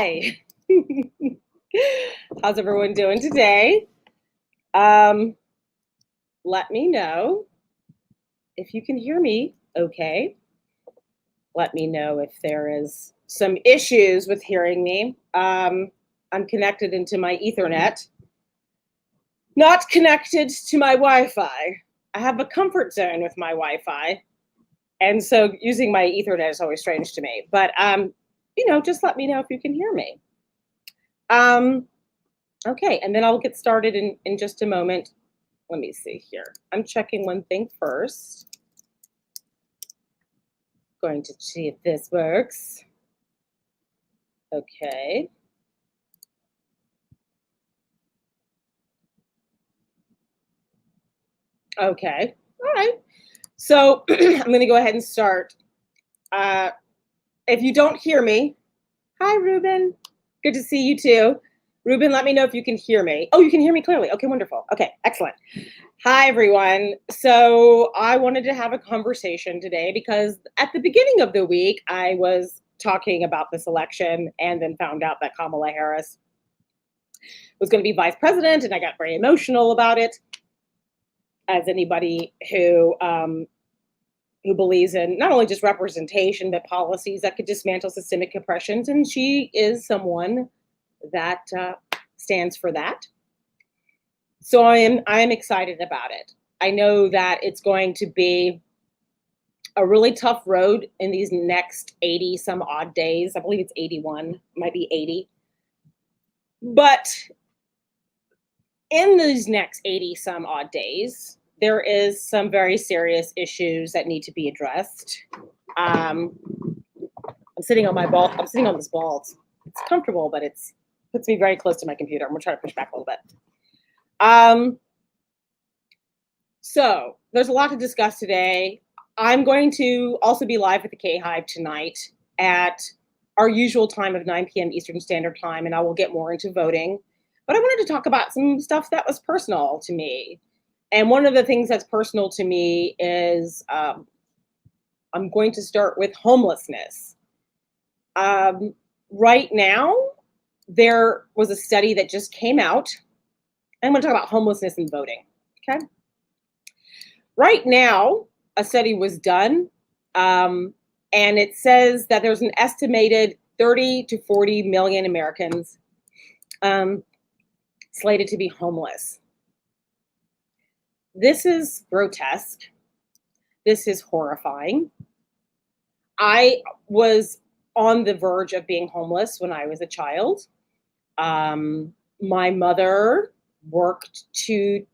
Hi. How's everyone doing today? Um, Let me know if you can hear me okay. Let me know if there is some issues with hearing me. I'm connected into my Ethernet, not connected to my Wi-Fi. I have a comfort zone with my Wi-Fi, and so using my Ethernet is always strange to me. But just let me know if you can hear me. Um, okay, and then I'll get started in just a moment. Let me see here. I'm checking one thing first. Going to see if this works. Okay. Okay. All right. So I'm going to go ahead and start. If you don't hear me, hi, Ruben. Good to see you too. Ruben, let me know if you can hear me. Oh, you can hear me clearly. Okay, wonderful. Okay, excellent. Hi, everyone. So I wanted to have a conversation today because at the beginning of the week, I was talking about this election and then found out that Kamala Harris was going to be vice president, and I got very emotional about it. As anybody who believes in not only just representation but policies that could dismantle systemic oppressions, and she is someone that stands for that. So I am excited about it. I know that it's going to be a really tough road in these next 80 some odd days. I believe it's 81, might be 80. But in these next 80 some odd days, there is some very serious issues that need to be addressed. I'm sitting on my ball. I'm sitting on this ball. It's comfortable, but it puts me very close to my computer. I'm gonna try to push back a little bit. So there's a lot to discuss today. I'm going to also be live at the K-Hive tonight at our usual time of 9 p.m. Eastern Standard Time, and I will get more into voting. But I wanted to talk about some stuff that was personal to me. And one of the things that's personal to me is I'm going to start with homelessness. Right now, there was a study that just came out. I'm going to talk about homelessness and voting. Okay. Right now, a study was done, and it says that there's an estimated 30 to 40 million Americans slated to be homeless. This is grotesque. This is horrifying. I was on the verge of being homeless when I was a child. My mother worked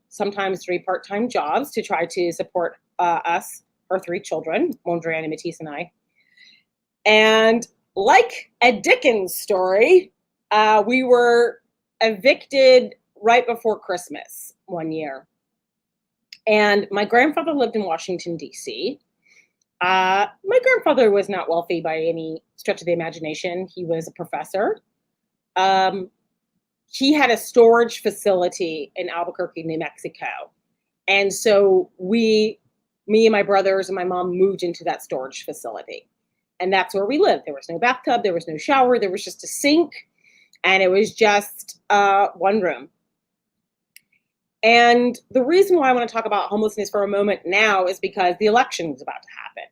sometimes 3 part-time jobs to try to support us, her 3 children, Mondrian, Matisse, and I. And like a Dickens story, we were evicted right before Christmas one year. And my grandfather lived in Washington, D.C. My grandfather was not wealthy by any stretch of the imagination. He was a professor. He had a storage facility in Albuquerque, New Mexico. And so me and my brothers and my mom moved into that storage facility. And that's where we lived. There was no bathtub. There was no shower. There was just a sink. And it was just one room. And the reason why I want to talk about homelessness for a moment now is because the election is about to happen.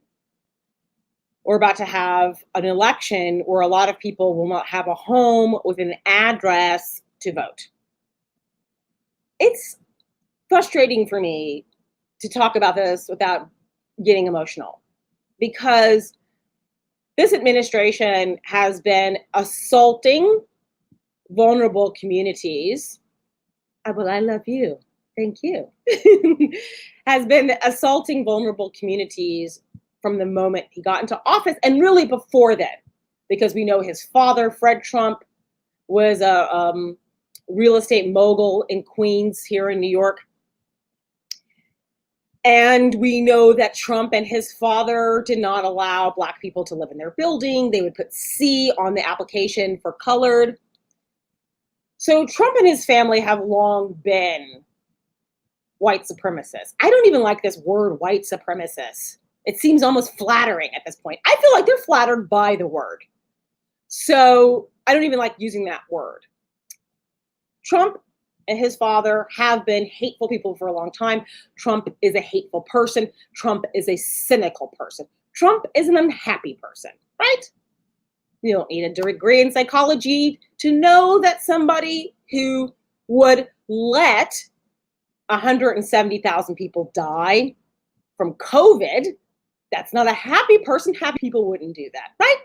We're about to have an election where a lot of people will not have a home with an address to vote. It's frustrating for me to talk about this without getting emotional, because this administration has been assaulting vulnerable communities. Well, I love you. Thank you. Has been assaulting vulnerable communities from the moment he got into office, and really before then, because we know his father, Fred Trump, was a real estate mogul in Queens here in New York. And we know that Trump and his father did not allow Black people to live in their building. They would put C on the application for colored. So Trump and his family have long been white supremacists. I don't even like this word, white supremacist. It seems almost flattering at this point. I feel like they're flattered by the word. So I don't even like using that word. Trump and his father have been hateful people for a long time. Trump is a hateful person. Trump is a cynical person. Trump is an unhappy person, right? You don't need a degree in psychology to know that somebody who would let 170,000 people die from COVID, that's not a happy person. Happy people wouldn't do that, right?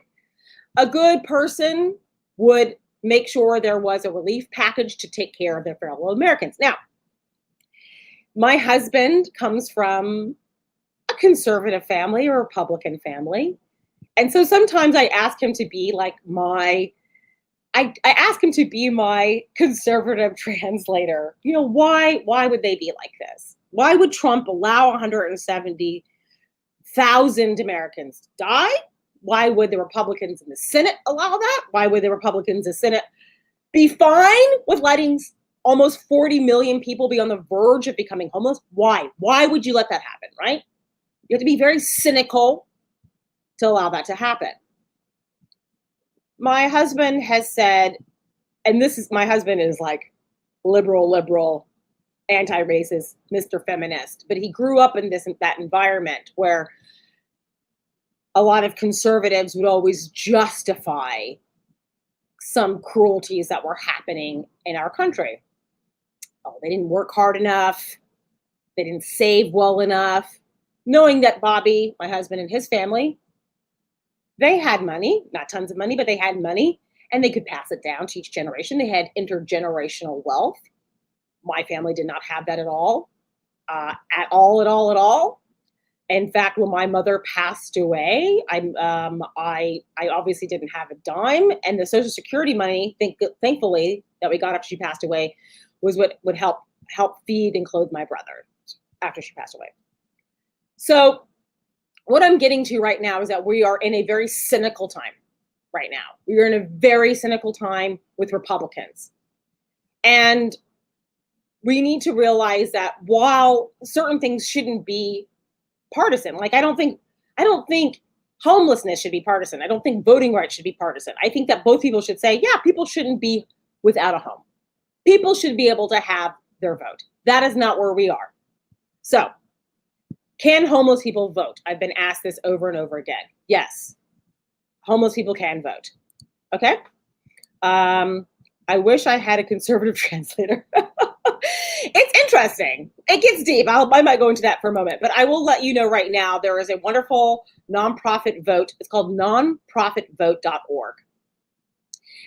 A good person would make sure there was a relief package to take care of their fellow Americans. Now, my husband comes from a conservative family, a Republican family. And so sometimes I ask him to be like I ask him to be my conservative translator. You know, why would they be like this? Why would Trump allow 170,000 Americans to die? Why would the Republicans in the Senate allow that? Why would the Republicans in the Senate be fine with letting almost 40 million people be on the verge of becoming homeless? Why? Why would you let that happen, right? You have to be very cynical to allow that to happen. My husband has said, and my husband is like liberal, anti-racist, Mr. Feminist, but he grew up in that environment where a lot of conservatives would always justify some cruelties that were happening in our country. Oh, they didn't work hard enough. They didn't save well enough. Knowing that Bobby, my husband, and his family, they had money, not tons of money, but they had money, and they could pass it down to each generation. They had intergenerational wealth. My family did not have that at all. At all. In fact, when my mother passed away, I obviously didn't have a dime, and the Social Security money, thankfully, that we got after she passed away, was what would help feed and clothe my brother after she passed away. So what I'm getting to right now is that we are in a very cynical time right now. We are in a very cynical time with Republicans. And we need to realize that while certain things shouldn't be partisan, like I don't think homelessness should be partisan. I don't think voting rights should be partisan. I think that both people should say, yeah, people shouldn't be without a home. People should be able to have their vote. That is not where we are. So, can homeless people vote? I've been asked this over and over again. Yes, homeless people can vote. Okay. I wish I had a conservative translator. It's interesting. It gets deep. I might go into that for a moment, but I will let you know right now there is a wonderful nonprofit vote. It's called nonprofitvote.org.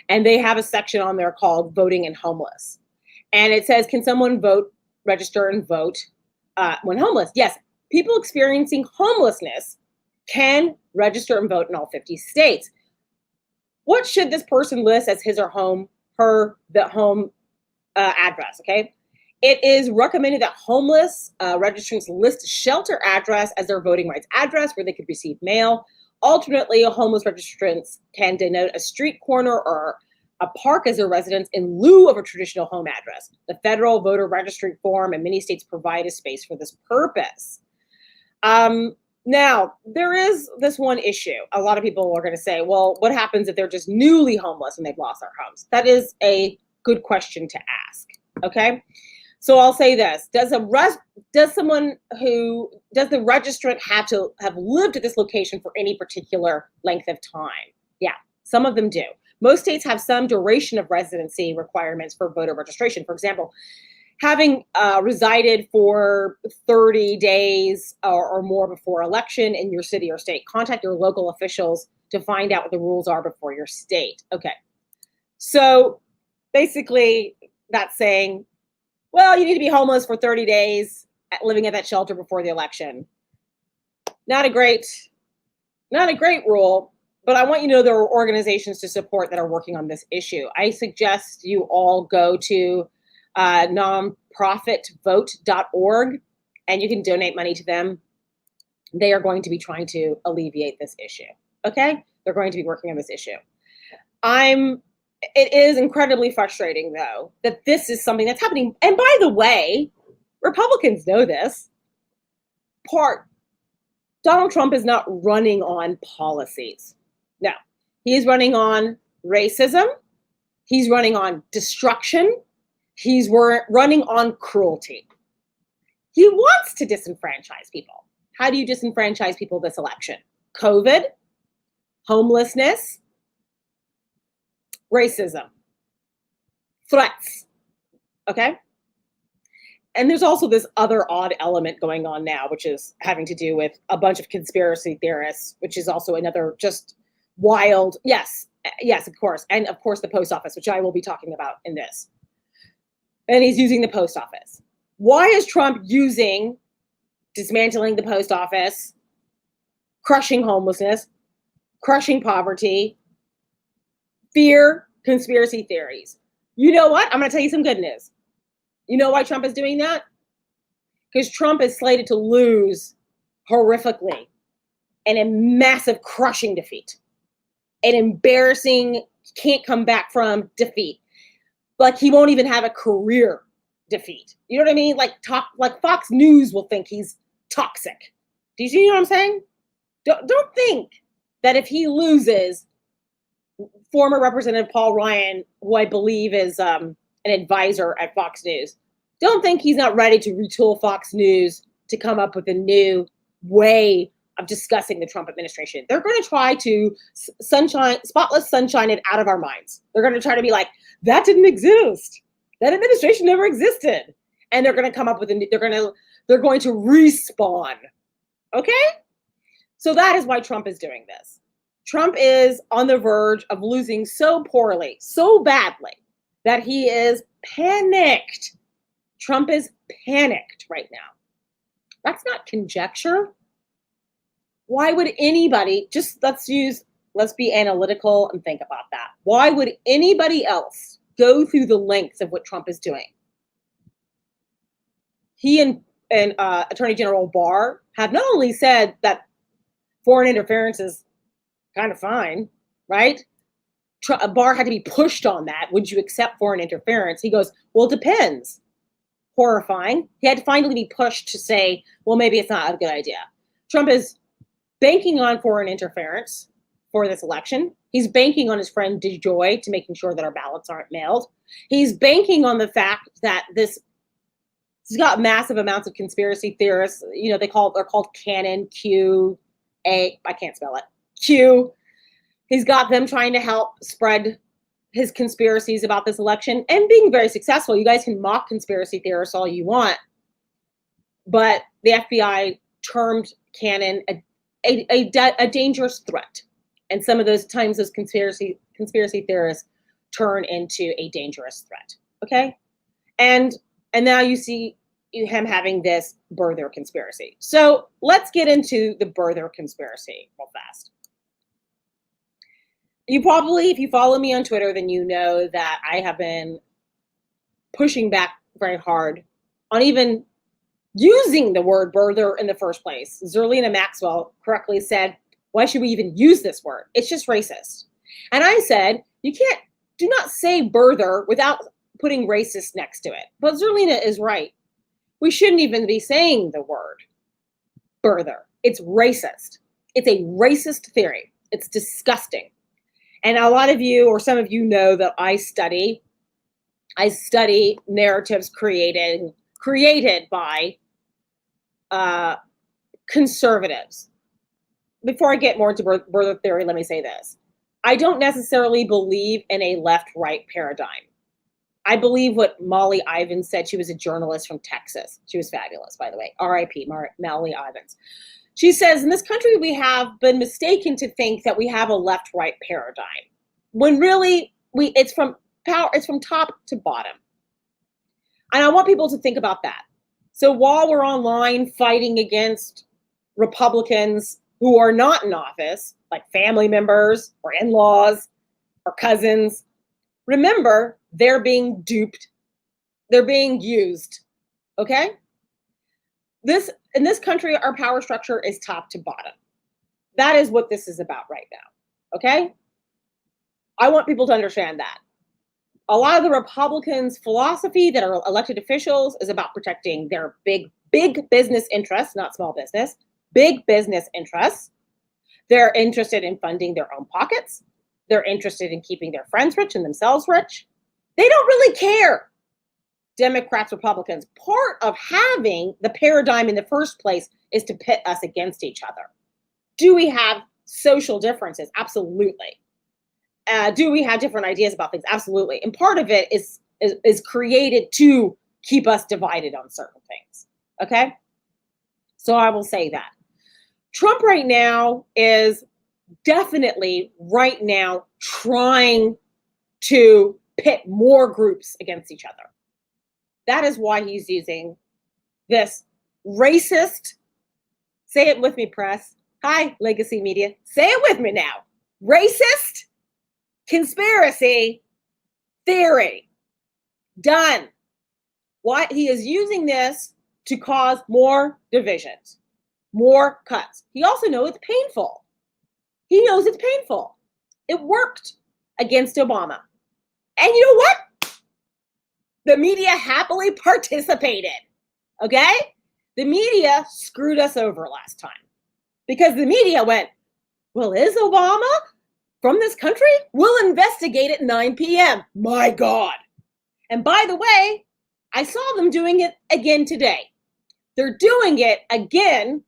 And they have a section on there called Voting and Homeless. And it says, can someone vote, register, and vote when homeless? Yes. People experiencing homelessness can register and vote in all 50 states. What should this person list as his or her home address? Okay. It is recommended that homeless registrants list a shelter address as their voting rights address where they could receive mail. Alternately, homeless registrants can denote a street corner or a park as their residence in lieu of a traditional home address. The federal voter registry form and many states provide a space for this purpose. Now, there is this one issue. A lot of people are going to say, well, what happens if they're just newly homeless and they've lost their homes? That is a good question to ask. Okay. So I'll say this, does the registrant have to have lived at this location for any particular length of time? Yeah, some of them do. Most states have some duration of residency requirements for voter registration. For example, having resided for 30 days or more before election in your city or state, contact your local officials to find out what the rules are before your state. Okay, so basically that's saying, well, you need to be homeless for 30 days living at that shelter before the election. Not a great rule, but I want you to know there are organizations to support that are working on this issue. I suggest you all go to nonprofitvote.org and you can donate money to them. They are going to be trying to alleviate this issue. Okay? They're going to be working on this issue. It is incredibly frustrating, though, that this is something that's happening. And by the way, Republicans know this. Donald Trump is not running on policies. No, he is running on racism. He's running on destruction. He's running on cruelty. He wants to disenfranchise people. How do you disenfranchise people this election? COVID, homelessness, racism, threats. Okay? And there's also this other odd element going on now, which is having to do with a bunch of conspiracy theorists, which is also another just wild. Yes, of course. And of course, the post office, which I will be talking about in this. And he's using the post office. Why is Trump using dismantling the post office, crushing homelessness, crushing poverty, fear, conspiracy theories? You know what? I'm going to tell you some good news. You know why Trump is doing that? Because Trump is slated to lose horrifically and a massive crushing defeat. An embarrassing, can't come back from defeat. Like he won't even have a career defeat. You know what I mean? Like Fox News will think he's toxic. Do you know what I'm saying? Don't think that if he loses, former Representative Paul Ryan, who I believe is an advisor at Fox News, don't think he's not ready to retool Fox News to come up with a new way of discussing the Trump administration. They're going to try to spotless sunshine it out of our minds. They're going to try to be like, that didn't exist. That administration never existed. And they're going to come up with they're going to respawn. Okay? So that is why Trump is doing this. Trump is on the verge of losing so poorly, so badly, that he is panicked. Trump is panicked right now. That's not conjecture. Why would anybody, let's be analytical and think about that. Why would anybody else go through the lengths of what Trump is doing? He and Attorney General Barr have not only said that foreign interference is kind of fine, right? Barr had to be pushed on that. Would you accept foreign interference? He goes, well, it depends. Horrifying. He had to finally be pushed to say, well, maybe it's not a good idea. Trump is banking on foreign interference for this election. He's banking on his friend DeJoy to making sure that our ballots aren't mailed. He's banking on the fact that he's got massive amounts of conspiracy theorists. You know, they're called Canon Q A. I can't spell it. Q. He's got them trying to help spread his conspiracies about this election and being very successful. You guys can mock conspiracy theorists all you want, but the FBI termed Cannon a dangerous threat. And some of those times those conspiracy theorists turn into a dangerous threat. Okay? And now you see him having this birther conspiracy. So let's get into the birther conspiracy real fast. You probably, if you follow me on Twitter, then you know that I have been pushing back very hard on even using the word birther in the first place. Zerlina Maxwell correctly said, why should we even use this word? It's just racist. And I said, do not say birther without putting racist next to it. But Zerlina is right. We shouldn't even be saying the word birther. It's racist. It's a racist theory. It's disgusting. And a lot of you, or some of you, know that I study narratives created by conservatives. Before I get more into birther theory, let me say this. I don't necessarily believe in a left-right paradigm. I believe what Molly Ivins said. She was a journalist from Texas. She was fabulous, by the way. R.I.P. Molly Ivins. She says, in this country, we have been mistaken to think that we have a left-right paradigm, when really it's from top to bottom. And I want people to think about that. So while we're online fighting against Republicans who are not in office, like family members or in-laws or cousins, remember, they're being duped. They're being used. Okay? In this country, our power structure is top to bottom. That is what this is about right now. Okay? I want people to understand that. A lot of the Republicans' philosophy that are elected officials is about protecting their big business interests, not small business, big business interests. They're interested in funding their own pockets. They're interested in keeping their friends rich and themselves rich. They don't really care. Democrats, Republicans, part of having the paradigm in the first place is to pit us against each other. Do we have social differences? Absolutely. Do we have different ideas about things? Absolutely. And part of it is created to keep us divided on certain things. Okay? So I will say that. Trump right now is definitely right now trying to pit more groups against each other. That is why he's using this racist, say it with me, press. Hi, legacy media. Say it with me now. Racist conspiracy theory. Done. Why he is using this to cause more divisions, more cuts. He also knows it's painful. He knows it's painful. It worked against Obama. And you know what? The media happily participated. Okay? The media screwed us over last time because the media went, well, is Obama from this country? We'll investigate at 9 p.m. My God. And by the way, I saw them doing it again today. They're doing it again.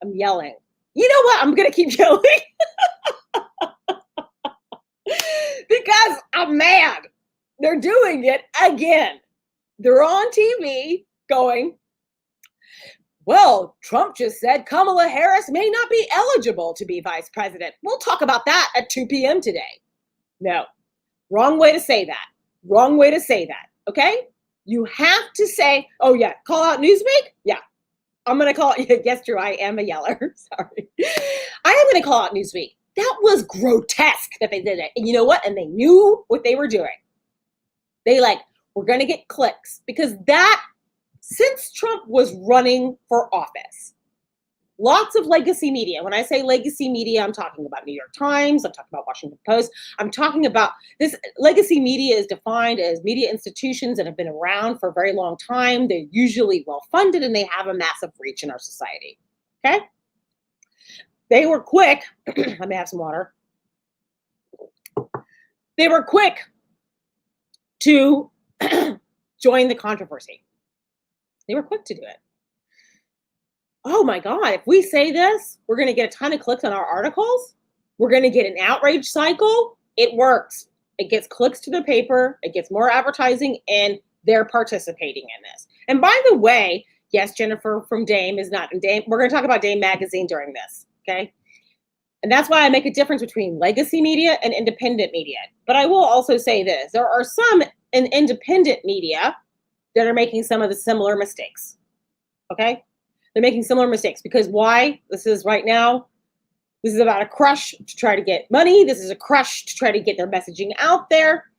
I'm yelling. You know what? I'm going to keep yelling because I'm mad. They're doing it again. They're on TV going, well, Trump just said Kamala Harris may not be eligible to be vice president. We'll talk about that at 2 p.m. today. No, wrong way to say that. Wrong way to say that. Okay? You have to say, oh, yeah, call out Newsweek? Yeah, I'm going to call it. Yes, true. I am a yeller. Sorry. I am going to call out Newsweek. That was grotesque that they did it. And you know what? And they knew what they were doing. They we're going to get clicks because since Trump was running for office, lots of legacy media. When I say legacy media, I'm talking about New York Times. I'm talking about Washington Post. I'm talking about this. Legacy media is defined as media institutions that have been around for a very long time. They're usually well-funded and they have a massive reach in our society. Okay? They were quick. Let me have some water. They were quick to join the controversy. They were quick to do it. Oh my God, if we say this, we're going to get a ton of clicks on our articles. We're going to get an outrage cycle. It works. It gets clicks to the paper. It gets more advertising, and they're participating in this. And by the way, yes, Jennifer from Dame is not in Dame. We're going to talk about Dame Magazine during this, okay? And that's why I make a difference between legacy media and independent media. But I will also say this. There are some in independent media that are making some of the similar mistakes, okay? They're making similar mistakes because why? This is right now, this is about a crush to try to get money. This is a crush to try to get their messaging out there.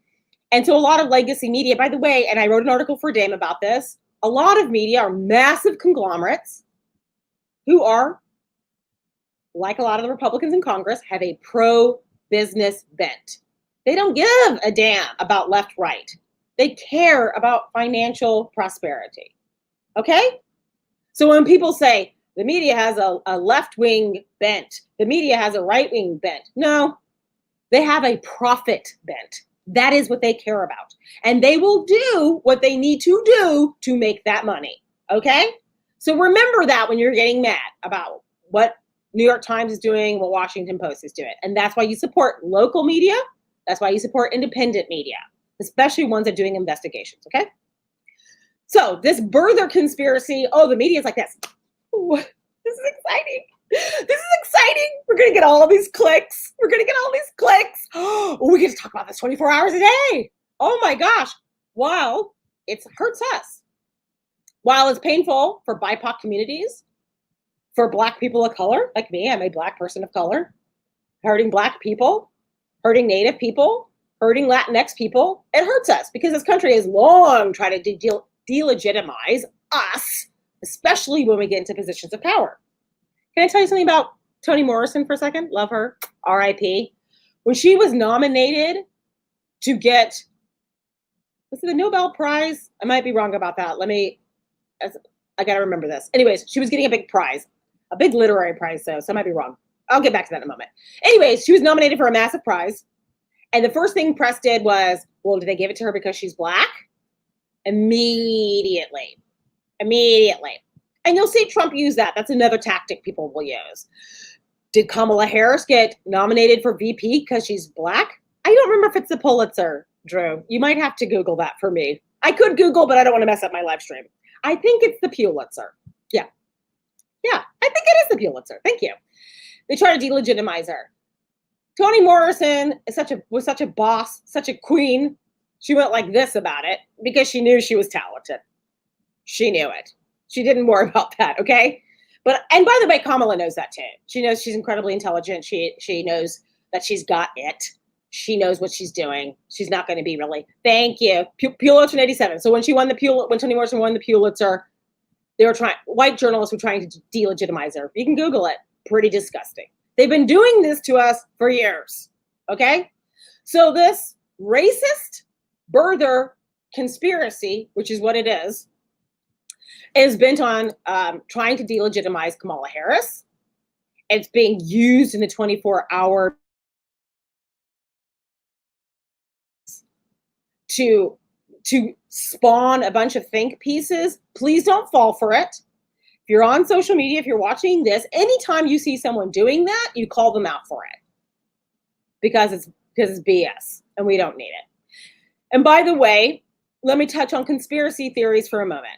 And so a lot of legacy media, by the way, and I wrote an article for Dame about this, a lot of media are massive conglomerates who are, like a lot of the Republicans in Congress, have a pro-business bent. They don't give a damn about left-right. They care about financial prosperity. Okay? So when people say the media has a left-wing bent, the media has a right-wing bent, no, they have a profit bent. That is what they care about. And they will do what they need to do to make that money. Okay? So remember that when you're getting mad about what New York Times is doing, what Washington Post is doing. And that's why you support local media. That's why you support independent media, especially ones that are doing investigations. Okay? So this birther conspiracy, oh, the media is like this. Ooh, this is exciting. This is exciting. We're going to get all of these clicks. We're going to get all these clicks. Oh, we get to talk about this 24 hours a day. Oh my gosh. While it hurts us. While it's painful for BIPOC communities, for Black people of color, like me, I'm a Black person of color, hurting Black people, hurting Native people, hurting Latinx people, it hurts us because this country has long tried to delegitimize us, especially when we get into positions of power. Can I tell you something about Toni Morrison for a second? Love her, R.I.P. When she was nominated to get, was it the Nobel Prize? I might be wrong about that. I got to remember this. Anyways, she was getting a big prize, a big literary prize, so I might be wrong. I'll get back to that in a moment. Anyways, she was nominated for a massive prize. And the first thing press did was, well, did they give it to her because she's Black? Immediately. And you'll see Trump use that. That's another tactic people will use. Did Kamala Harris get nominated for VP because she's Black? I don't remember if it's the Pulitzer, Drew. You might have to Google that for me. I could Google, but I don't want to mess up my live stream. I think it's the Pulitzer. Yeah, I think it is the Pulitzer. Thank you. They try to delegitimize her. Toni Morrison was such a boss, such a queen. She went like this about it because she knew she was talented. She knew it. She didn't worry about that, okay? And by the way, Kamala knows that too. She knows she's incredibly intelligent. She knows that she's got it. She knows what she's doing. She's not going to be really, thank you. Pulitzer in 87. So when Toni Morrison won the Pulitzer, white journalists were trying to delegitimize her. You can Google it. Pretty disgusting. They've been doing this to us for years, okay? So this racist birther conspiracy, which is what it is bent on trying to delegitimize Kamala Harris. It's being used in the 24-hour to spawn a bunch of think pieces. Please don't fall for it. If you're on social media, if you're watching this, anytime you see someone doing that, you call them out for it because it's BS and we don't need it. And by the way, let me touch on conspiracy theories for a moment.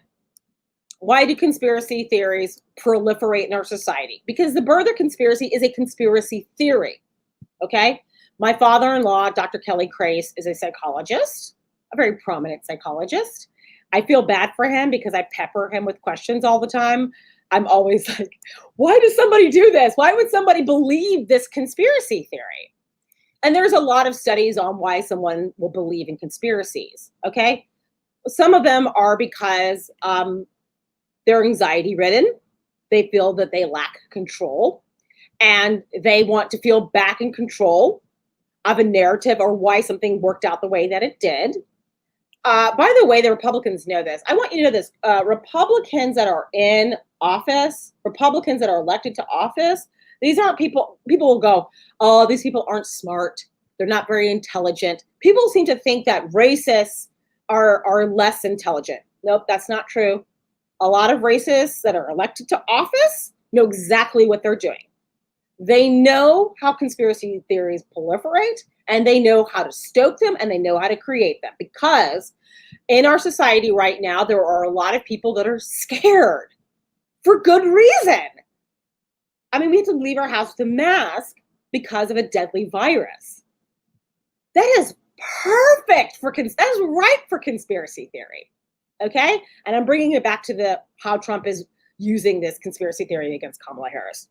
Why do conspiracy theories proliferate in our society? Because the birther conspiracy is a conspiracy theory, okay? My father-in-law, Dr. Kelly Crace, is a psychologist, a very prominent psychologist. I feel bad for him because I pepper him with questions all the time. I'm always like, why does somebody do this? Why would somebody believe this conspiracy theory? And there's a lot of studies on why someone will believe in conspiracies, okay? Some of them are because they're anxiety-ridden. They feel that they lack control, and they want to feel back in control of a narrative or why something worked out the way that it did. By the way, the Republicans know this. I want you to know this. Republicans that are in office, Republicans that are elected to office, these aren't people will go, oh, these people aren't smart. They're not very intelligent. People seem to think that racists are less intelligent. Nope, that's not true. A lot of racists that are elected to office know exactly what they're doing. They know how conspiracy theories proliferate, and they know how to stoke them, and they know how to create them. Because in our society right now, there are a lot of people that are scared for good reason. I mean, we have to leave our house with a mask because of a deadly virus. That is perfect that is ripe for conspiracy theory. Okay? And I'm bringing it back to how Trump is using this conspiracy theory against Kamala Harris.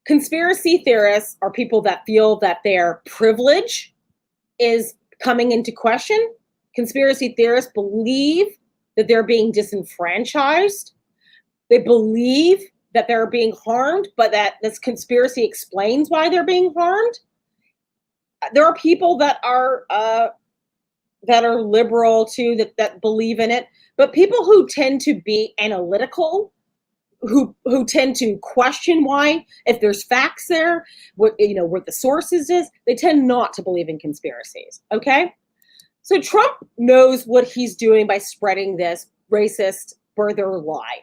Conspiracy theorists are people that feel that their privilege is coming into question. Conspiracy theorists believe that they're being disenfranchised. They believe that they're being harmed, but that this conspiracy explains why they're being harmed. There are people that are liberal too, that believe in it, but people who tend to be analytical, who tend to question why, if there's facts there, what the sources is, they tend not to believe in conspiracies. Okay, so Trump knows what he's doing by spreading this racist birther lie.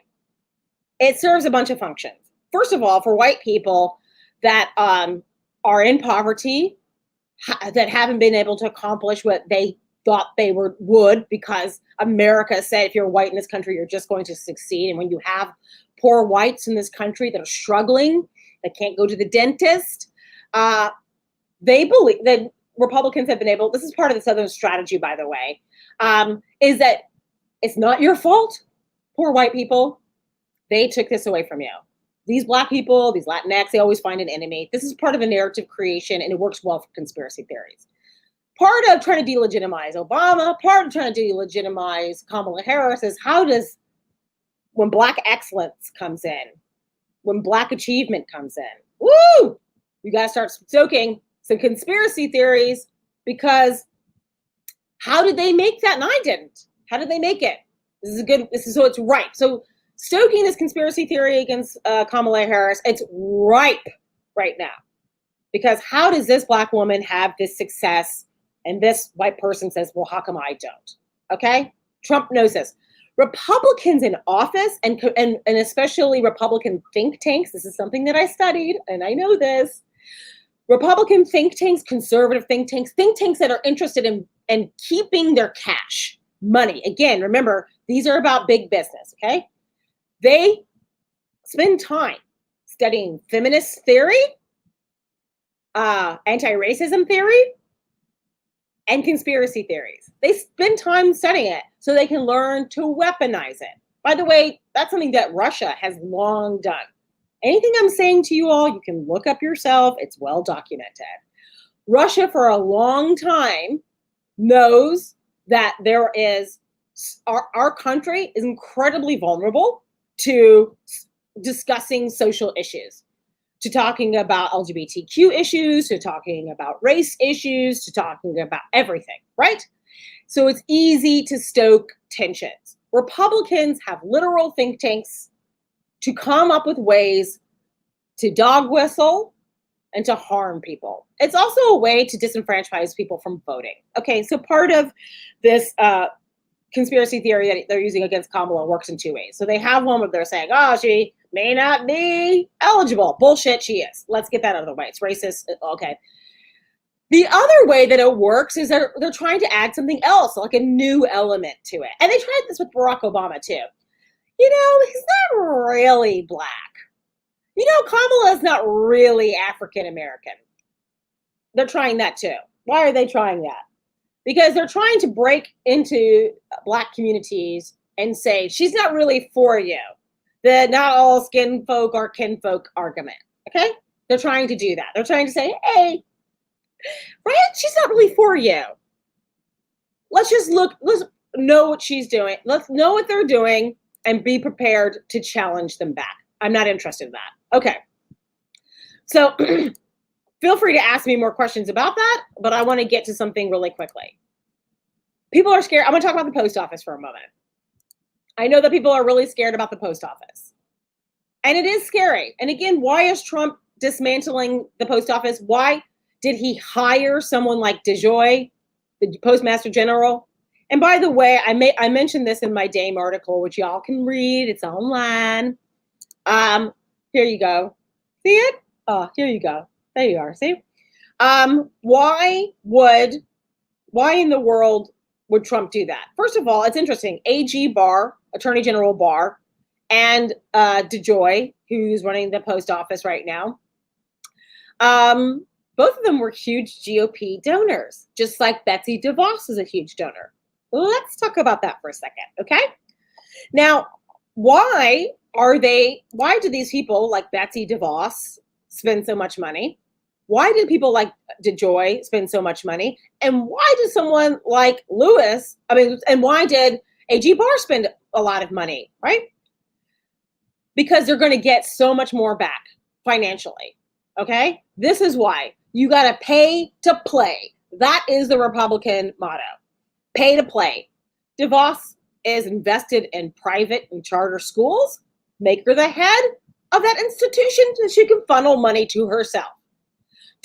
It serves a bunch of functions. First of all, for white people that are in poverty, that haven't been able to accomplish what they thought they would, because America said, if you're white in this country, you're just going to succeed. And when you have poor whites in this country that are struggling, that can't go to the dentist, they believe that Republicans have been able, this is part of the Southern strategy, by the way, is that it's not your fault, poor white people. They took this away from you. These Black people, these Latinx, they always find an enemy. This is part of a narrative creation, and it works well for conspiracy theories. Part of trying to delegitimize Obama, part of trying to delegitimize Kamala Harris is when Black excellence comes in, when Black achievement comes in, woo! You got to start stoking some conspiracy theories, because how did they make that? And I didn't. How did they make it? So it's ripe. So stoking this conspiracy theory against Kamala Harris, it's ripe right now, Because how does this Black woman have this success and this white person says, well, how come I don't? Okay? Trump knows this. Republicans in office and especially Republican think tanks, this is something that I studied and I know this. Republican think tanks, conservative think tanks that are interested in keeping their cash, money. Again, remember, these are about big business, okay? They spend time studying feminist theory, anti-racism theory, and conspiracy theories. They spend time studying it so they can learn to weaponize it. By the way, that's something that Russia has long done. Anything I'm saying to you all, you can look up yourself. It's well documented. Russia, for a long time, knows that there is, our country is incredibly vulnerable to discussing social issues, to talking about LGBTQ issues, to talking about race issues, to talking about everything, right? So it's easy to stoke tensions. Republicans have literal think tanks to come up with ways to dog whistle and to harm people. It's also a way to disenfranchise people from voting. Okay, so part of this conspiracy theory that they're using against Kamala works in two ways. So they have one where they're saying, oh, she may not be eligible. Bullshit, she is. Let's get that out of the way. It's racist. Okay. The other way that it works is they're trying to add something else, like a new element to it. And they tried this with Barack Obama too. You know, he's not really Black. You know, Kamala is not really African American. They're trying that too. Why are they trying that? Because they're trying to break into Black communities and say, she's not really for you. The not all skin folk are kinfolk argument. Okay? They're trying to do that. They're trying to say, hey, right? She's not really for you. Let's know what she's doing. Let's know what they're doing and be prepared to challenge them back. I'm not interested in that. Okay. So feel free to ask me more questions about that, but I want to get to something really quickly. People are scared. I'm going to talk about the post office for a moment. I know that people are really scared about the post office. And it is scary. And again, why is Trump dismantling the post office? Why did he hire someone like DeJoy, the Postmaster General? And by the way, I mentioned this in my Dame article, which y'all can read. It's online. Here you go. See it? Oh, here you go. There you are. See? Why in the world would Trump do that? First of all, it's interesting. AG Barr, Attorney General Barr, and DeJoy, who's running the post office right now, both of them were huge GOP donors, just like Betsy DeVos is a huge donor. Let's talk about that for a second, okay? Now, why do these people like Betsy DeVos spend so much money? Why did people like DeJoy spend so much money? And why did someone like and why did AG Barr spend a lot of money, right? Because they're going to get so much more back financially, okay? This is why. You got to pay to play. That is the Republican motto. Pay to play. DeVos is invested in private and charter schools. Make her the head of that institution so she can funnel money to herself.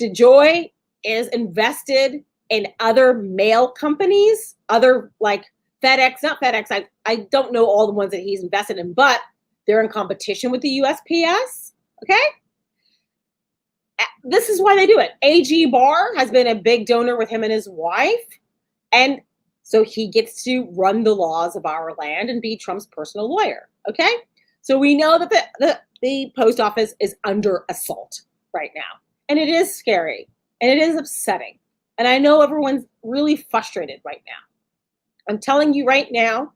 DeJoy is invested in other mail companies, other like FedEx, not FedEx. I don't know all the ones that he's invested in, but they're in competition with the USPS. Okay. This is why they do it. AG Barr has been a big donor with him and his wife. And so he gets to run the laws of our land and be Trump's personal lawyer. Okay. So we know that the post office is under assault right now. And it is scary and it is upsetting. And I know everyone's really frustrated right now. I'm telling you right now,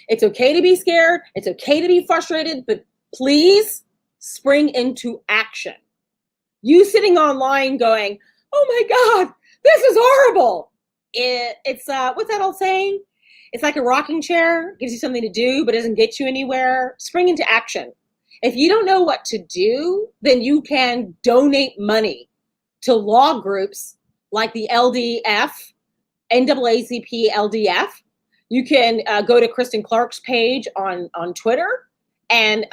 it's okay to be scared. It's okay to be frustrated, but please spring into action. You sitting online going, oh my God, this is horrible. It's what's that old saying? It's like a rocking chair, gives you something to do, but doesn't get you anywhere. Spring into action. If you don't know what to do, then you can donate money to law groups like the LDF, NAACP LDF. You can go to Kristen Clark's page on Twitter and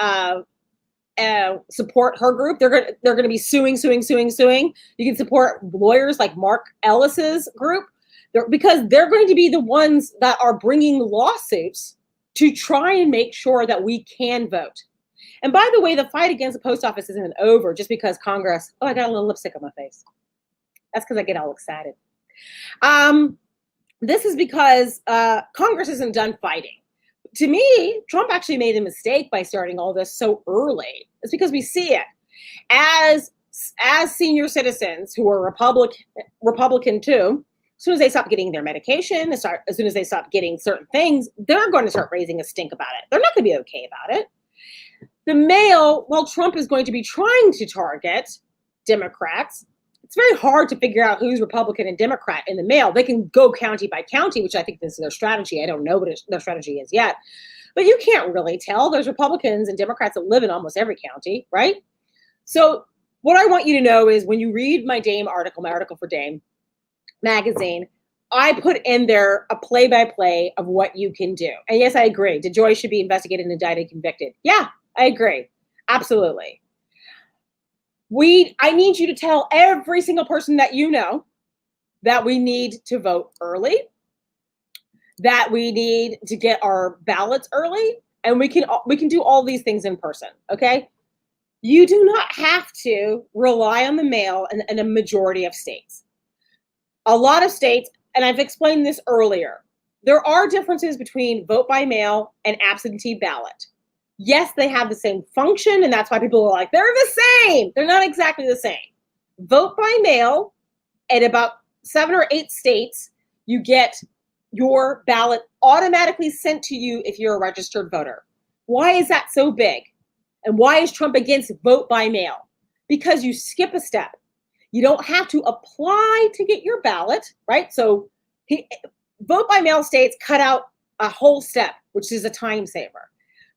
support her group. They're gonna be suing. You can support lawyers like Mark Ellis's group, because they're going to be the ones that are bringing lawsuits to try and make sure that we can vote. And by the way, the fight against the post office isn't over just because Congress. Oh, I got a little lipstick on my face. That's because I get all excited. This is because Congress isn't done fighting. To me, Trump actually made a mistake by starting all this so early. It's because we see it as senior citizens who are Republican too. As soon as they stop getting their medication, as soon as they stop getting certain things, they're going to start raising a stink about it. They're not going to be okay about it. The mail, while Trump is going to be trying to target Democrats, it's very hard to figure out who's Republican and Democrat in the mail. They can go county by county, which I think this is their strategy. I don't know what their strategy is yet. But you can't really tell. There's Republicans and Democrats that live in almost every county, right? So what I want you to know is when you read my article for Dame magazine, I put in there a play-by-play of what you can do. And yes, I agree. DeJoy should be investigated, indicted, convicted. Yeah, I agree. Absolutely. I need you to tell every single person that you know that we need to vote early, that we need to get our ballots early, and we can do all these things in person, okay? You do not have to rely on the mail in a majority of states. A lot of states, and I've explained this earlier, there are differences between vote by mail and absentee ballot. Yes, they have the same function, and that's why people are like, they're the same. They're not exactly the same. Vote by mail, at about 7 or 8 states, you get your ballot automatically sent to you if you're a registered voter. Why is that so big? And why is Trump against vote by mail? Because you skip a step. You don't have to apply to get your ballot, right? So vote by mail states cut out a whole step, which is a time saver.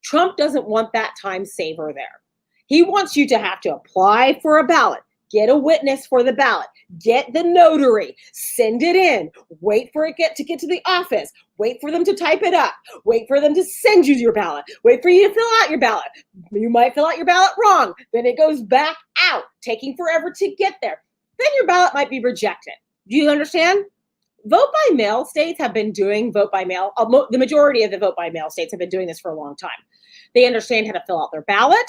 Trump doesn't want that time saver there. He wants you to have to apply for a ballot, get a witness for the ballot, get the notary, send it in, wait for it to get to the office, wait for them to type it up, wait for them to send you your ballot, wait for you to fill out your ballot. You might fill out your ballot wrong, then it goes back out, taking forever to get there. Then your ballot might be rejected. Do you understand? Vote by mail states have been doing vote by mail. The majority of the vote by mail states have been doing this for a long time. They understand how to fill out their ballot.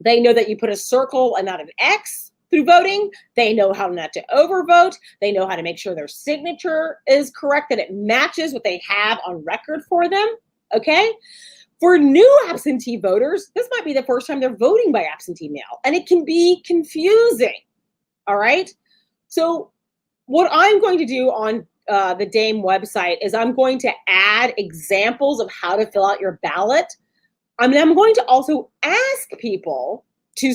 They know that you put a circle and not an X through voting. They know how not to overvote. They know how to make sure their signature is correct, that it matches what they have on record for them. Okay? For new absentee voters, this might be the first time they're voting by absentee mail, and it can be confusing. All right? So what I'm going to do on the Dame website is I'm going to add examples of how to fill out your ballot. I'm going to also ask people to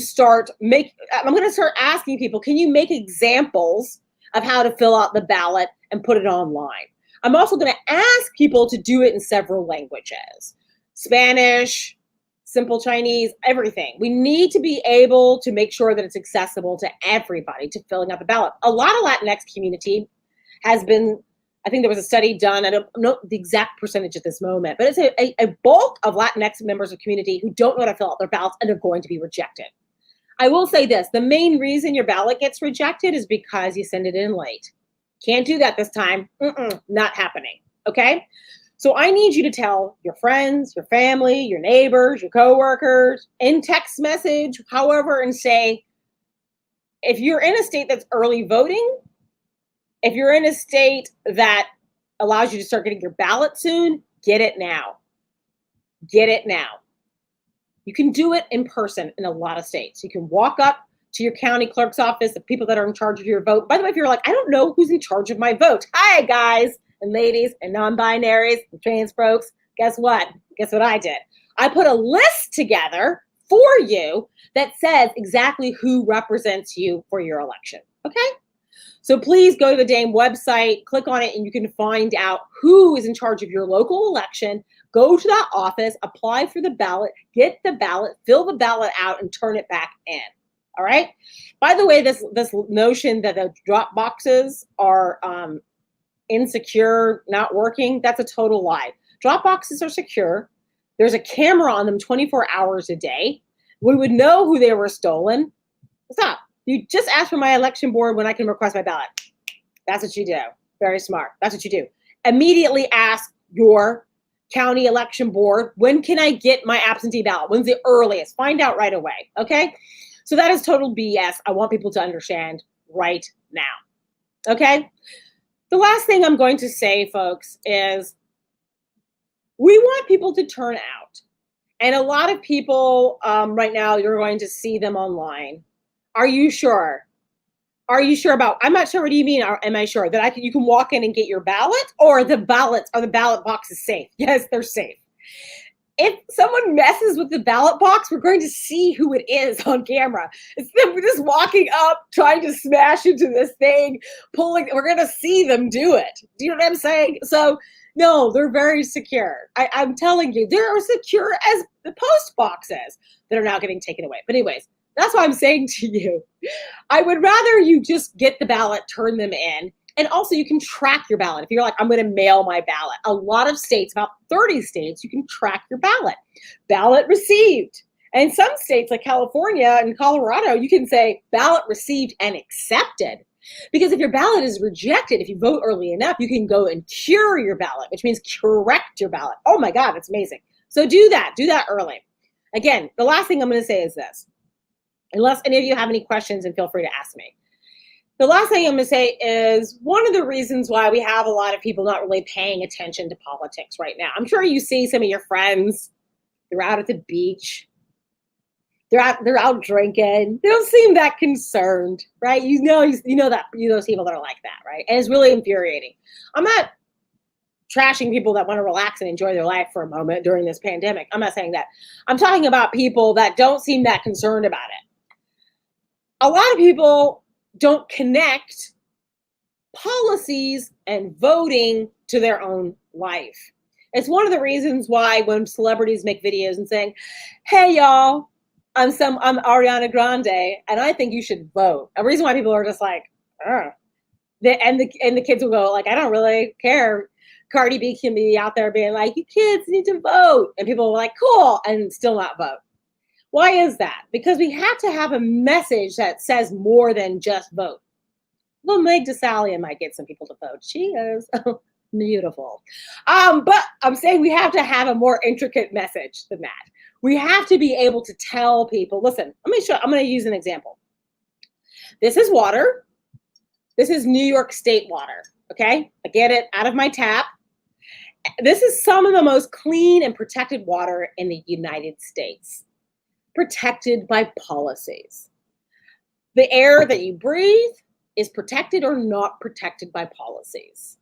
I'm going to start asking people, can you make examples of how to fill out the ballot and put it online? I'm also going to ask people to do it in several languages, Spanish, simple Chinese, everything. We need to be able to make sure that it's accessible to everybody to filling out the ballot. A lot of Latinx community has been, I think there was a study done, I don't know the exact percentage at this moment, but it's a bulk of Latinx members of community who don't know how to fill out their ballots and are going to be rejected. I will say this, the main reason your ballot gets rejected is because you send it in late. Can't do that this time. Not happening, okay? So I need you to tell your friends, your family, your neighbors, your coworkers, in text message, however, and say, if you're in a state that's early voting, if you're in a state that allows you to start getting your ballot soon, get it now. Get it now. You can do it in person in a lot of states. You can walk up to your county clerk's office, the people that are in charge of your vote. By the way, if you're like, I don't know who's in charge of my vote. Hi, guys and ladies and non-binaries and trans folks. Guess what? Guess what I did? I put a list together for you that says exactly who represents you for your election. Okay? So please go to the Dame website, click on it, and you can find out who is in charge of your local election. Go to that office, apply for the ballot, get the ballot, fill the ballot out, and turn it back in. All right? By the way, this notion that the drop boxes are insecure, not working, that's a total lie. Drop boxes are secure. There's a camera on them 24 hours a day. We would know who they were stolen. Stop. You just ask for my election board when I can request my ballot. That's what you do. Very smart. That's what you do. Immediately ask your county election board, when can I get my absentee ballot? When's the earliest? Find out right away. Okay? So that is total BS. I want people to understand right now. Okay? The last thing I'm going to say, folks, is we want people to turn out. And a lot of people right now, you're going to see them online. Are you sure? Are you sure about, I'm not sure, what do you mean, am I sure? That you can walk in and get your ballot, or the ballot boxes safe? Yes, they're safe. If someone messes with the ballot box, we're going to see who it is on camera. It's them just walking up, trying to smash into this thing, pulling, we're going to see them do it. Do you know what I'm saying? So, no, they're very secure. I'm telling you, they're as secure as the post boxes that are now getting taken away. But anyways, that's what I'm saying to you. I would rather you just get the ballot, turn them in, and also you can track your ballot. If you're like, I'm going to mail my ballot. A lot of states, about 30 states, you can track your ballot. Ballot received. And in some states like California and Colorado, you can say ballot received and accepted. Because if your ballot is rejected, if you vote early enough, you can go and cure your ballot, which means correct your ballot. Oh my God, that's amazing. So do that early. Again, the last thing I'm going to say is this. Unless any of you have any questions, and feel free to ask me. The last thing I'm going to say is one of the reasons why we have a lot of people not really paying attention to politics right now. I'm sure you see some of your friends, they're out at the beach. They're out drinking. They don't seem that concerned, right? You know those people that are like that, right? And it's really infuriating. I'm not trashing people that want to relax and enjoy their life for a moment during this pandemic. I'm not saying that. I'm talking about people that don't seem that concerned about it. A lot of people don't connect policies and voting to their own life. It's one of the reasons why when celebrities make videos and saying, hey, y'all, I'm Ariana Grande, and I think you should vote. A reason why people are just like, and the kids will go like, I don't really care. Cardi B can be out there being like, you kids need to vote. And people are like, cool, and still not vote. Why is that? Because we have to have a message that says more than just vote. Well, Meg Thee Stallion might get some people to vote. She is beautiful. But I'm saying we have to have a more intricate message than that. We have to be able to tell people, listen, I'm going to use an example. This is water. This is New York State water, okay? I get it out of my tap. This is some of the most clean and protected water in the United States. Protected by policies. The air that you breathe is protected or not protected by policies.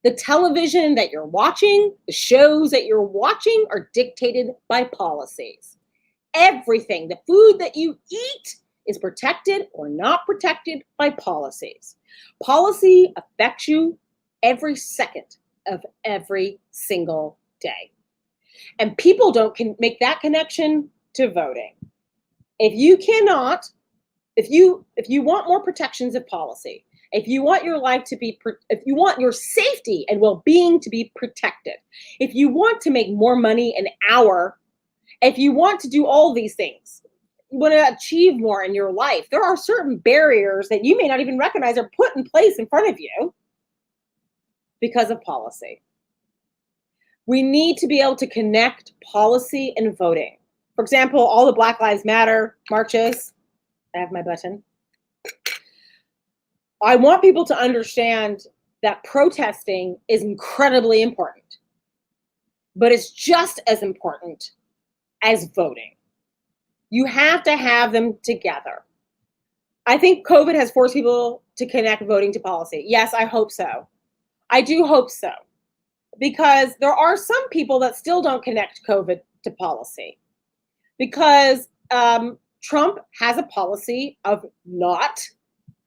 The television that you're watching, the shows that you're watching are dictated by policies. Everything, the food that you eat is protected or not protected by policies. Policy affects you every second of every single day. And people don't make that connection to voting. If you want more protections of policy, if you want your life to be, if you want your safety and well-being to be protected, if you want to make more money an hour, if you want to do all these things, you want to achieve more in your life, there are certain barriers that you may not even recognize are put in place in front of you because of policy. We need to be able to connect policy and voting. For example, all the Black Lives Matter marches. I have my button. I want people to understand that protesting is incredibly important, but it's just as important as voting. You have to have them together. I think COVID has forced people to connect voting to policy. Yes, I hope so. I do hope so, because there are some people that still don't connect COVID to policy, because Trump has a policy of not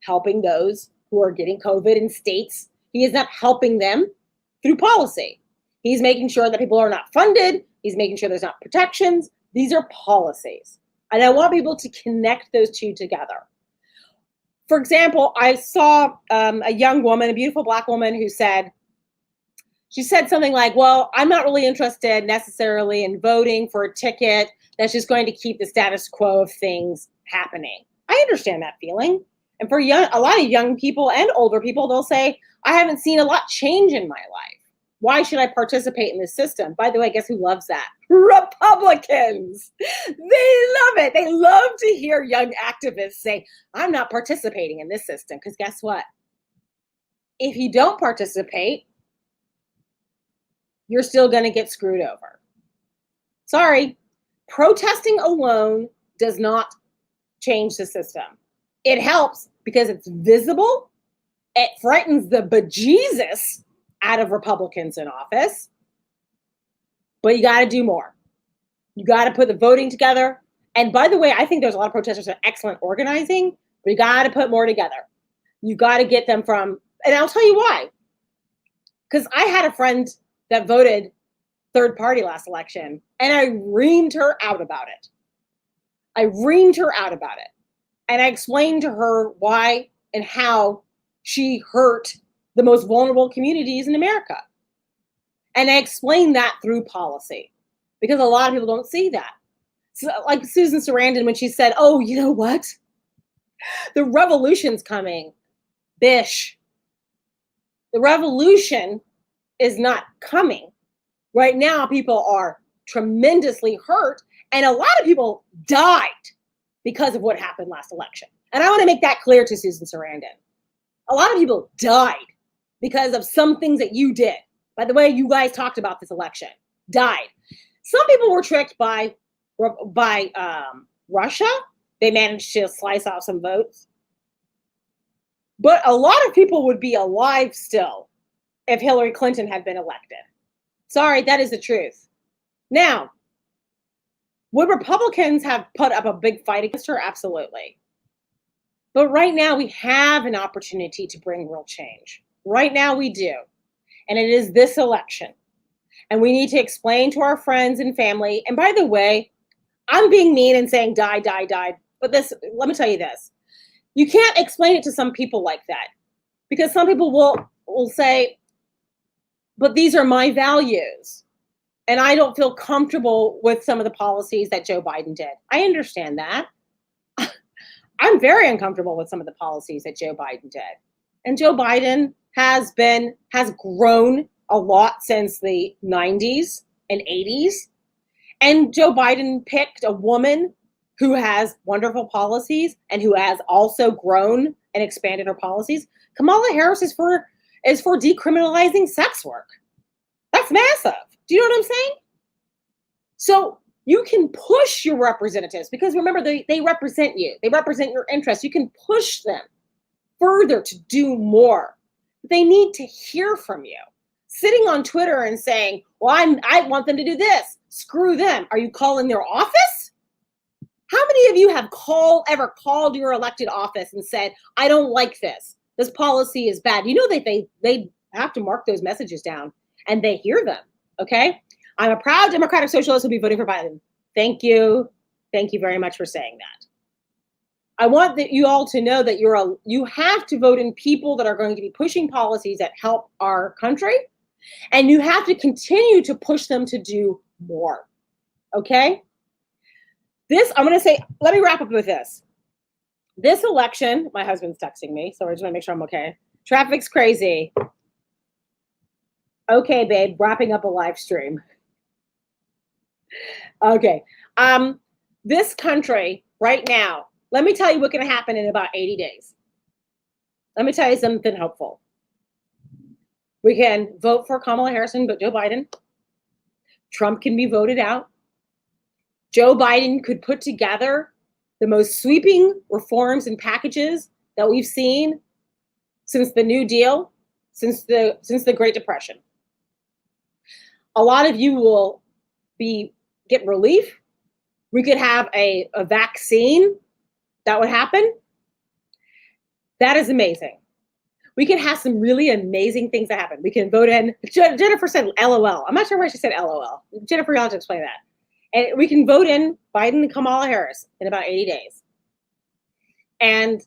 helping those who are getting COVID in states. He is not helping them through policy. He's making sure that people are not funded. He's making sure there's not protections. These are policies. And I want people to connect those two together. For example, I saw a young woman, a beautiful Black woman, who said something like, well, I'm not really interested necessarily in voting for a ticket that's just going to keep the status quo of things happening. I understand that feeling. And for a lot of young people and older people, they'll say, I haven't seen a lot change in my life. Why should I participate in this system? By the way, guess who loves that? Republicans. They love it. They love to hear young activists say, I'm not participating in this system. Because guess what? If you don't participate, you're still going to get screwed over. Sorry. Protesting alone does not change the system. It helps because it's visible. It frightens the bejesus out of Republicans in office. But you got to do more. You got to put the voting together. And by the way, I think there's a lot of protesters that are excellent organizing, but you got to put more together. You got to get them from, and I'll tell you why. Because I had a friend that voted third party last election, and I reamed her out about it. And I explained to her why and how she hurt the most vulnerable communities in America. And I explained that through policy, because a lot of people don't see that. So, like Susan Sarandon, when she said, oh, you know what? The revolution's coming. Bish. The revolution is not coming. Right now, people are tremendously hurt, and a lot of people died because of what happened last election. And I want to make that clear to Susan Sarandon. A lot of people died because of some things that you did. By the way, you guys talked about this election. Died. Some people were tricked by Russia. They managed to slice off some votes. But a lot of people would be alive still if Hillary Clinton had been elected. Sorry, that is the truth. Now, would Republicans have put up a big fight against her? Absolutely. But right now, we have an opportunity to bring real change. Right now, we do. And it is this election. And we need to explain to our friends and family. And by the way, I'm being mean and saying die. But let me tell you this. You can't explain it to some people like that. Because some people will say, but these are my values. And I don't feel comfortable with some of the policies that Joe Biden did. I understand that. I'm very uncomfortable with some of the policies that Joe Biden did. And Joe Biden has grown a lot since the 90s and 80s. And Joe Biden picked a woman who has wonderful policies and who has also grown and expanded her policies. Kamala Harris is for decriminalizing sex work. That's massive. Do you know what I'm saying? So you can push your representatives, because remember, they represent you. They represent your interests. You can push them further to do more. They need to hear from you. Sitting on Twitter and saying, well, I want them to do this. Screw them. Are you calling their office? How many of you have ever called your elected office and said, I don't like this. This policy is bad. You know that they have to mark those messages down, and they hear them, okay? I'm a proud Democratic Socialist who'll be voting for Biden. Thank you. Thank you very much for saying that. I want you all to know that you have to vote in people that are going to be pushing policies that help our country, and you have to continue to push them to do more, okay? I'm going to say, let me wrap up with this. This election, my husband's texting me, so I just want to make sure I'm okay. Traffic's crazy. Okay, babe, wrapping up a live stream. Okay. This country right now, let me tell you what's going to happen in about 80 days. Let me tell you something hopeful. We can vote for Kamala Harris and Joe Biden. Trump can be voted out. Joe Biden could put together the most sweeping reforms and packages that we've seen since the New Deal, since the Great Depression. A lot of you will get relief. We could have a vaccine that would happen. That is amazing. We could have some really amazing things that happen. We can vote in. Jennifer said LOL. I'm not sure why she said LOL. Jennifer, you'll have to explain that. And we can vote in Biden and Kamala Harris in about 80 days. And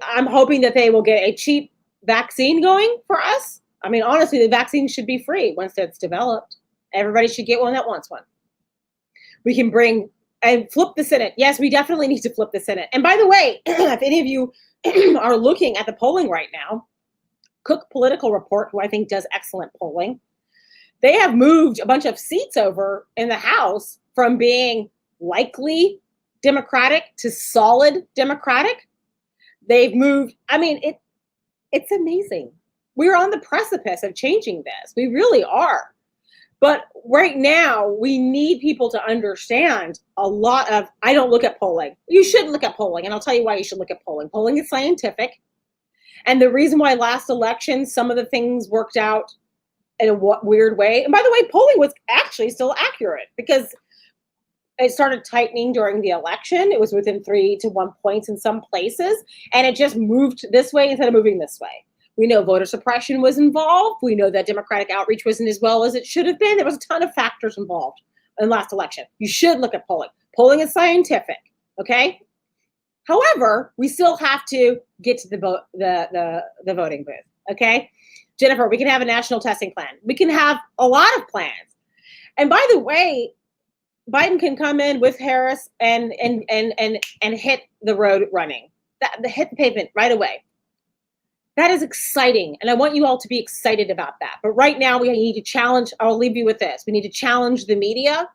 I'm hoping that they will get a cheap vaccine going for us. I mean, honestly, the vaccine should be free once it's developed. Everybody should get one that wants one. We can bring and flip the Senate. Yes, we definitely need to flip the Senate. And by the way, if any of you are looking at the polling right now, Cook Political Report, who I think does excellent polling, they have moved a bunch of seats over in the House from being likely Democratic to solid Democratic. They've moved. I mean, it's amazing. We're on the precipice of changing this. We really are. But right now, we need people to understand a lot of, I don't look at polling. You should look at polling, and I'll tell you why you should look at polling. Polling is scientific. And the reason why last election, some of the things worked out in a weird way. And by the way, polling was actually still accurate because it started tightening during the election. It was within 3 to 1 points in some places, and it just moved this way instead of moving this way. We know voter suppression was involved. We know that Democratic outreach wasn't as well as it should have been. There was a ton of factors involved in last election. You should look at polling. Polling is scientific, okay? However, we still have to get to the voting booth, okay? Jennifer, we can have a national testing plan. We can have a lot of plans. And by the way, Biden can come in with Harris and hit the road running. Hit the pavement right away. That is exciting, and I want you all to be excited about that. But right now, we need to challenge, I'll leave you with this. We need to challenge the media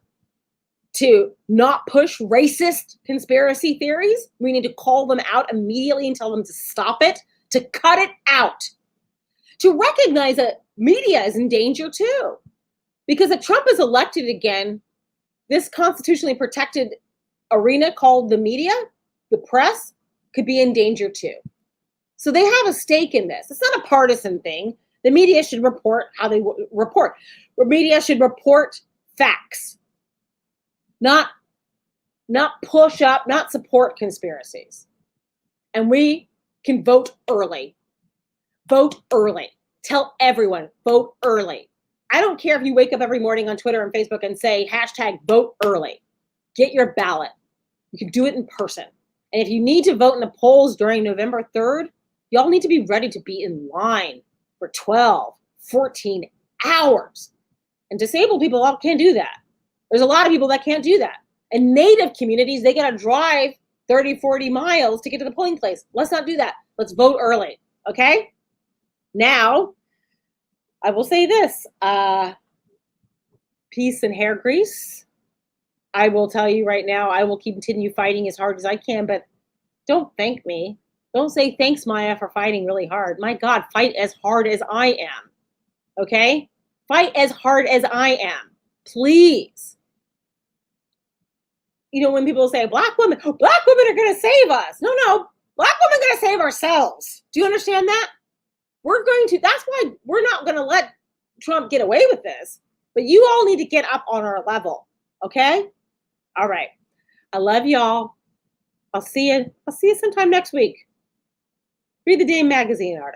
to not push racist conspiracy theories. We need to call them out immediately and tell them to stop it, to cut it out, to recognize that media is in danger too. Because if Trump is elected again, this constitutionally protected arena called the media, the press, could be in danger too. So they have a stake in this. It's not a partisan thing. The media should report how they report. The media should report facts, not push up, not support conspiracies. And we can vote early. Vote early. Tell everyone, vote early. I don't care if you wake up every morning on Twitter and Facebook and say hashtag vote early. Get your ballot. You can do it in person. And if you need to vote in the polls during November 3rd, y'all need to be ready to be in line for 12, 14 hours. And disabled people all can't do that. There's a lot of people that can't do that. And Native communities, they got to drive 30, 40 miles to get to the polling place. Let's not do that. Let's vote early, okay? Now, I will say this, peace and hair grease. I will tell you right now, I will continue fighting as hard as I can, but don't thank me. Don't say thanks, Maya, for fighting really hard. My God, fight as hard as I am, okay? Fight as hard as I am, please. You know, when people say black women are going to save us. No, black women are going to save ourselves. Do you understand that? That's why we're not going to let Trump get away with this. But you all need to get up on our level, okay? All right. I love y'all. I'll see you sometime next week. Read the Dame Magazine article.